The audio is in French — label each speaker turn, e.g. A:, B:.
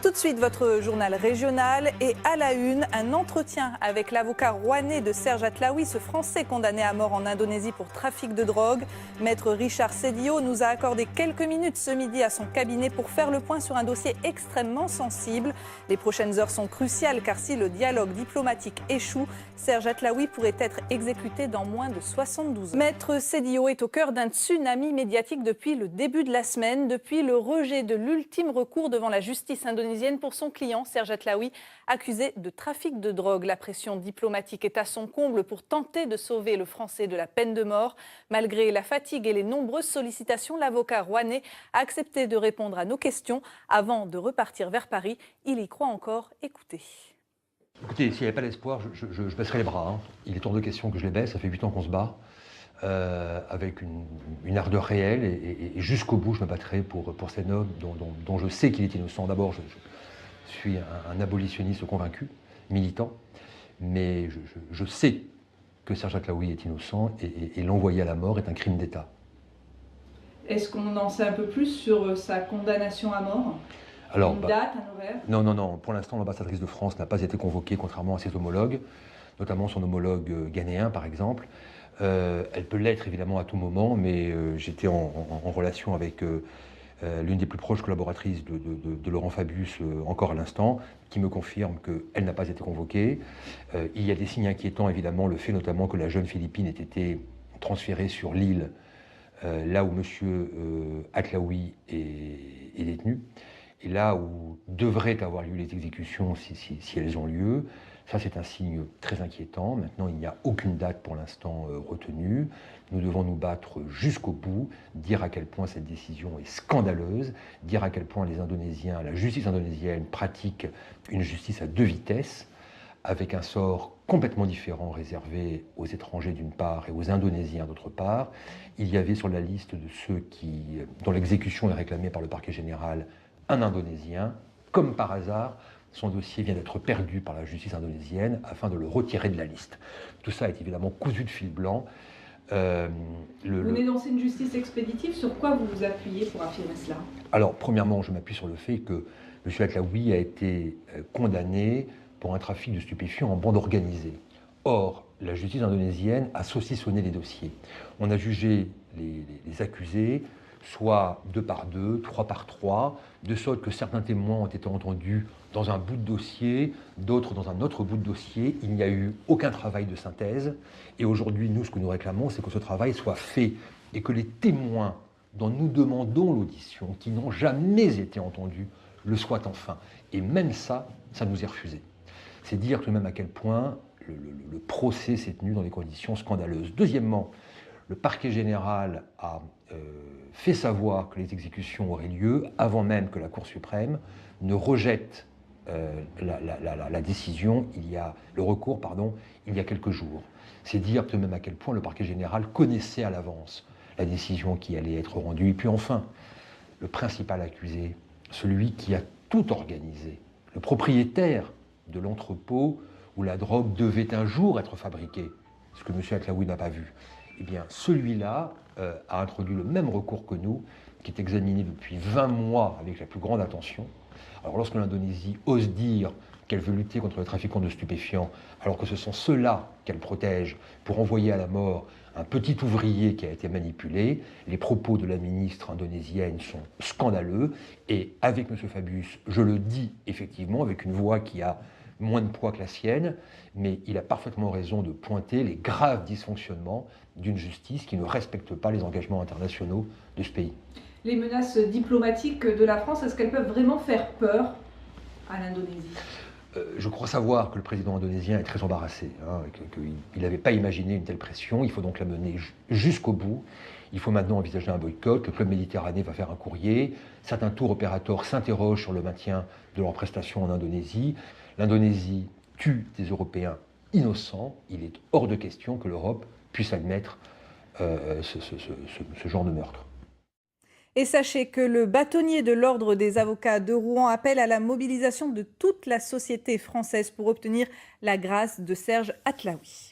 A: Tout de suite, votre journal régional et à la une, un entretien avec l'avocat rouennais de Serge Atlaoui, ce Français condamné à mort en Indonésie pour trafic de drogue. Maître Richard Sédillo nous a accordé quelques minutes ce midi à son cabinet pour faire le point sur un dossier extrêmement sensible. Les prochaines heures sont cruciales car si le dialogue diplomatique échoue, Serge Atlaoui pourrait être exécuté dans moins de 72 heures. Maître Sédillo est au cœur d'un tsunami médiatique depuis le début de la semaine, depuis le rejet de l'ultime recours devant la justice indonésienne pour son client, Serge Atlaoui, accusé de trafic de drogue. La pression diplomatique est à son comble pour tenter de sauver le Français de la peine de mort. Malgré la fatigue et les nombreuses sollicitations, l'avocat rouennais a accepté de répondre à nos questions. Avant de repartir vers Paris, il y croit encore. Écoutez.
B: Écoutez, s'il n'y avait pas d'espoir, je baisserais les bras. Hein. Il est hors de question que je les baisse, ça fait 8 ans qu'on se bat. Avec une ardeur réelle et jusqu'au bout je me battrai pour cet homme dont je sais qu'il est innocent. D'abord, je suis un abolitionniste convaincu, militant, mais je sais que Serge Atlaoui est innocent et l'envoyer à la mort est un crime d'État.
A: Est-ce qu'on en sait un peu plus sur sa condamnation à mort ?
B: Alors,
A: une date, un horaire ?
B: Non. Pour l'instant, l'ambassadrice de France n'a pas été convoquée, contrairement à ses homologues, notamment son homologue ghanéen, par exemple. Elle peut l'être évidemment à tout moment, mais j'étais en relation avec l'une des plus proches collaboratrices de Laurent Fabius encore à l'instant, qui me confirme qu'elle n'a pas été convoquée. Il y a des signes inquiétants, évidemment, le fait notamment que la jeune Philippine ait été transférée sur l'île, là où M. Atlaoui est détenu, et là où devraient avoir lieu les exécutions si elles ont lieu. Ça, c'est un signe très inquiétant. Maintenant, il n'y a aucune date pour l'instant retenue. Nous devons nous battre jusqu'au bout, dire à quel point cette décision est scandaleuse, dire à quel point les Indonésiens, la justice indonésienne pratique une justice à deux vitesses, avec un sort complètement différent réservé aux étrangers d'une part et aux Indonésiens d'autre part. Il y avait sur la liste de ceux dont l'exécution est réclamée par le parquet général un Indonésien. Comme par hasard, son dossier vient d'être perdu par la justice indonésienne afin de le retirer de la liste. Tout ça est évidemment cousu de fil blanc.
A: Vous dénoncez une justice expéditive, sur quoi vous vous appuyez pour affirmer cela ?
B: Alors, premièrement, je m'appuie sur le fait que M. Atlaoui a été condamné pour un trafic de stupéfiants en bande organisée. Or, la justice indonésienne a saucissonné les dossiers. On a jugé les accusés soit 2 par 2, 3 par 3, de sorte que certains témoins ont été entendus dans un bout de dossier, d'autres dans un autre bout de dossier. Il n'y a eu aucun travail de synthèse. Et aujourd'hui, nous, ce que nous réclamons, c'est que ce travail soit fait et que les témoins dont nous demandons l'audition, qui n'ont jamais été entendus, le soient enfin. Et même ça nous est refusé. C'est dire tout de même à quel point le procès s'est tenu dans des conditions scandaleuses. Deuxièmement, le parquet général a fait savoir que les exécutions auraient lieu avant même que la Cour suprême ne rejette la décision, le recours, il y a quelques jours. C'est dire tout de même à quel point le parquet général connaissait à l'avance la décision qui allait être rendue. Et puis enfin, le principal accusé, celui qui a tout organisé, le propriétaire de l'entrepôt où la drogue devait un jour être fabriquée, ce que M. Atlaoui n'a pas vu, eh bien, celui-là a introduit le même recours que nous, qui est examiné depuis 20 mois avec la plus grande attention. Alors, lorsque l'Indonésie ose dire qu'elle veut lutter contre les trafiquants de stupéfiants, alors que ce sont ceux-là qu'elle protège pour envoyer à la mort un petit ouvrier qui a été manipulé, les propos de la ministre indonésienne sont scandaleux. Et avec M. Fabius, je le dis effectivement avec une voix qui a moins de poids que la sienne, mais il a parfaitement raison de pointer les graves dysfonctionnements d'une justice qui ne respecte pas les engagements internationaux de ce pays.
A: Les menaces diplomatiques de la France, est-ce qu'elles peuvent vraiment faire peur à l'Indonésie ?
B: Je crois savoir que le président indonésien est très embarrassé, qu'il n'avait pas imaginé une telle pression. Il faut donc la mener jusqu'au bout. Il faut maintenant envisager un boycott. Le Club Méditerranée va faire un courrier. Certains tours opérateurs s'interrogent sur le maintien de leurs prestations en Indonésie. L'Indonésie tue des Européens innocents. Il est hors de question que l'Europe puisse admettre ce genre de meurtre.
A: Et sachez que le bâtonnier de l'Ordre des avocats de Rouen appelle à la mobilisation de toute la société française pour obtenir la grâce de Serge Atlaoui.